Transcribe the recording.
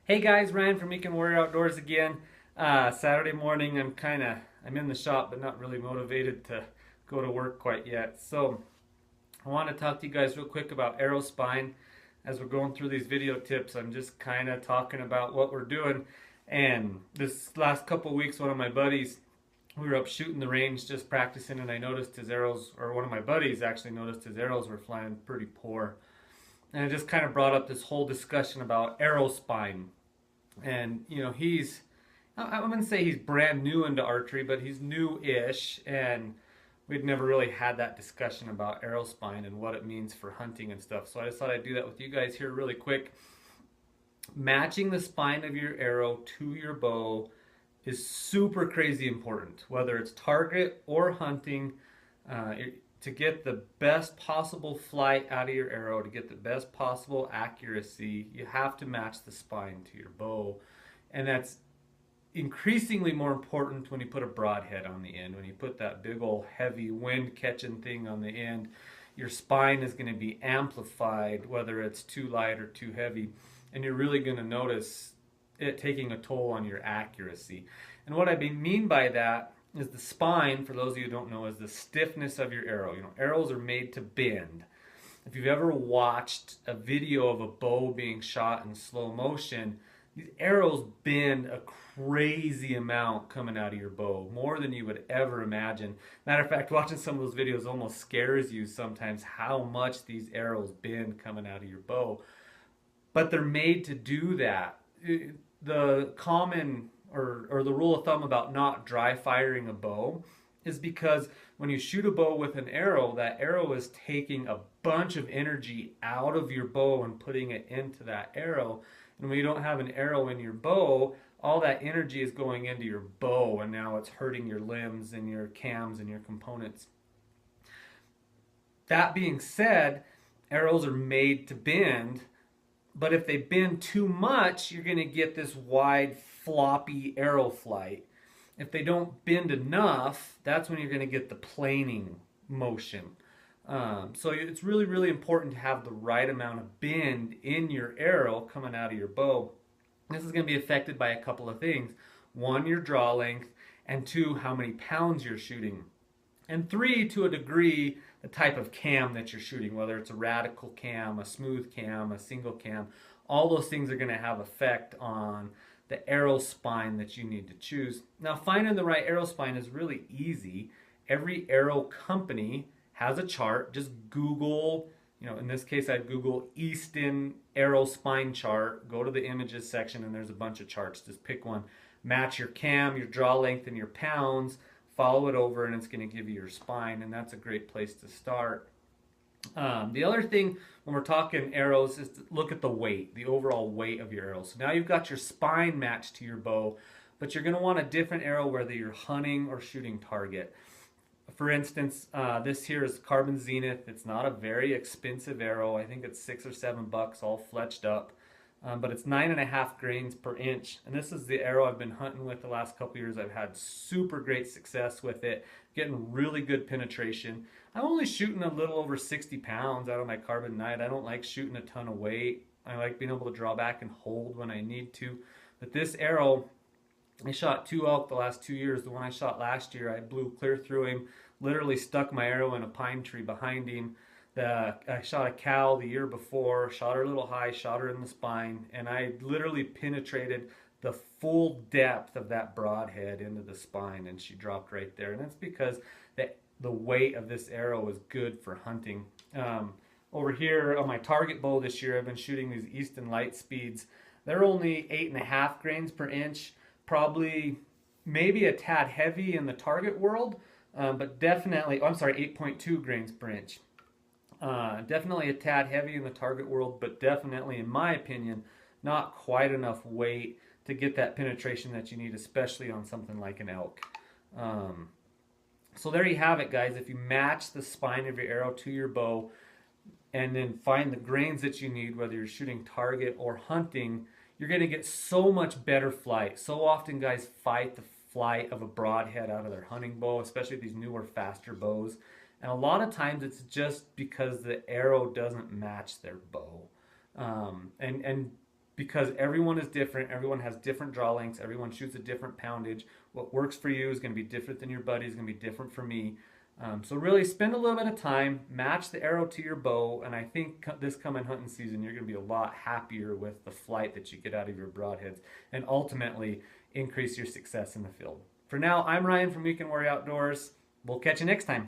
Hey guys, Ryan from Weekend Warrior Outdoors again. Saturday morning, I'm in the shop, but not really motivated to go to work quite yet. So I want to talk to you guys real quick about arrow spine. As we're going through these video tips, I'm just kind of talking about what we're doing. And this last couple weeks, one of my buddies, we were up shooting the range, just practicing, and I noticed his arrows, or one of my buddies actually noticed his arrows were flying pretty poor. And it just kind of brought up this whole discussion about arrow spine. And I'm gonna say he's brand new into archery, but he's new-ish, and we'd never really had that discussion about arrow spine and what it means for hunting and stuff. So I just thought I'd do that with you guys here really quick. Matching the spine of your arrow to your bow is super crazy important, whether it's target or hunting. To get the best possible flight out of your arrow, to get the best possible accuracy, you have to match the spine to your bow. And that's increasingly more important when you put a broadhead on the end. When you put that big old heavy wind catching thing on the end, your spine is going to be amplified, whether it's too light or too heavy. And you're really going to notice it taking a toll on your accuracy. And what I mean by that is the spine, for those of you who don't know, is the stiffness of your arrow. You know, arrows are made to bend. If you've ever watched a video of a bow being shot in slow motion, these arrows bend a crazy amount coming out of your bow, more than you would ever imagine. Matter of fact, watching some of those videos almost scares you sometimes how much these arrows bend coming out of your bow. But they're made to do that. The common or the rule of thumb about not dry firing a bow is because when you shoot a bow with an arrow, that arrow is taking a bunch of energy out of your bow and putting it into that arrow. And when you don't have an arrow in your bow, all that energy is going into your bow, and now it's hurting your limbs and your cams and your components. That being said, arrows are made to bend, but if they bend too much, you're going to get this wide, floppy arrow flight. If they don't bend enough, that's when you're going to get the planing motion. So it's really, really important to have the right amount of bend in your arrow coming out of your bow. This is going to be affected by a couple of things. One, your draw length, and two, how many pounds you're shooting. And three, to a degree, the type of cam that you're shooting, whether it's a radical cam, a smooth cam, a single cam. All those things are going to have effect on the arrow spine that you need to choose. Now, finding the right arrow spine is really easy. Every arrow company has a chart. Just Google, in this case, I'd Google Easton arrow spine chart. Go to the images section, and there's a bunch of charts. Just pick one. Match your cam, your draw length, and your pounds. Follow it over, and it's going to give you your spine, and that's a great place to start. The other thing when we're talking arrows is to look at the weight, the overall weight of your arrow. So now you've got your spine matched to your bow, but you're going to want a different arrow whether you're hunting or shooting target. For instance, this here is Carbon Zenith. It's not a very expensive arrow. I think it's $6 or $7 all fletched up. But it's 9.5 grains per inch, and this is the arrow I've been hunting with the last couple years. I've had super great success with it, getting really good penetration. I'm only shooting a little over 60 pounds out of my Carbon Knight. I don't like shooting a ton of weight. I like being able to draw back and hold when I need to. But this arrow, I shot 2 elk the last 2 years. The one I shot last year, I blew clear through him, literally stuck my arrow in a pine tree behind him. I shot a cow the year before, shot her a little high, shot her in the spine, and I literally penetrated the full depth of that broadhead into the spine, and she dropped right there. And that's because the weight of this arrow is good for hunting. Over here on my target bow this year, I've been shooting these Easton Light Speeds. They're only 8.5 grains per inch, probably maybe a tad heavy in the target world, but definitely, 8.2 grains per inch. Definitely a tad heavy in the target world, but definitely, in my opinion, not quite enough weight to get that penetration that you need, especially on something like an elk. So there you have it, guys. If you match the spine of your arrow to your bow and then find the grains that you need, whether you're shooting target or hunting, you're going to get so much better flight. So often guys fight the flight of a broadhead out of their hunting bow, especially these newer, faster bows. And a lot of times it's just because the arrow doesn't match their bow. And because everyone is different. Everyone has different draw lengths. Everyone shoots a different poundage. What works for you is going to be different than your buddy. Is going to be different for me. So really spend a little bit of time, match the arrow to your bow, and I think this coming hunting season you're going to be a lot happier with the flight that you get out of your broadheads, and ultimately increase your success in the field. For now, I'm Ryan from Weekend Warrior Outdoors. We'll catch you next time.